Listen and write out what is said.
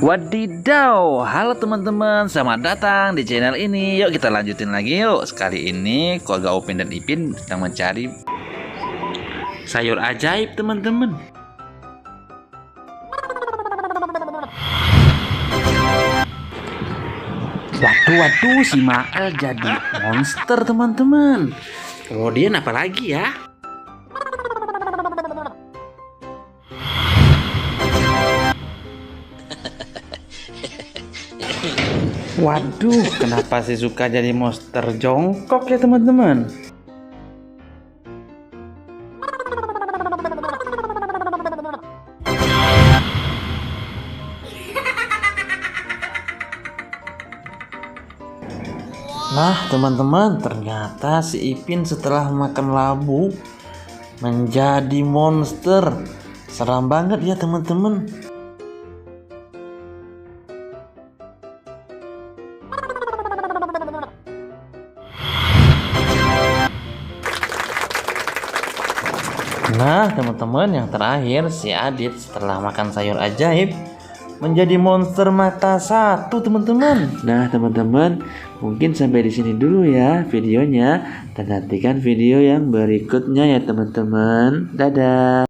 Wadidaw, halo teman-teman, selamat datang di channel ini. Yuk kita lanjutin lagi yuk. Sekali ini keluarga Upin dan Ipin sedang mencari sayur ajaib teman-teman. Waduh, si Mael jadi monster teman-teman. Kemudian apa lagi ya? Waduh, kenapa sih suka jadi monster jongkok ya teman-teman? Nah teman-teman, ternyata si Ipin setelah makan labu menjadi monster. Seram banget ya teman-teman. Nah teman-teman, yang terakhir si Adit setelah makan sayur ajaib menjadi monster mata satu teman-teman. Nah teman-teman, mungkin sampai di sini dulu ya videonya, dan nantikan video yang berikutnya ya teman-teman. Dadah.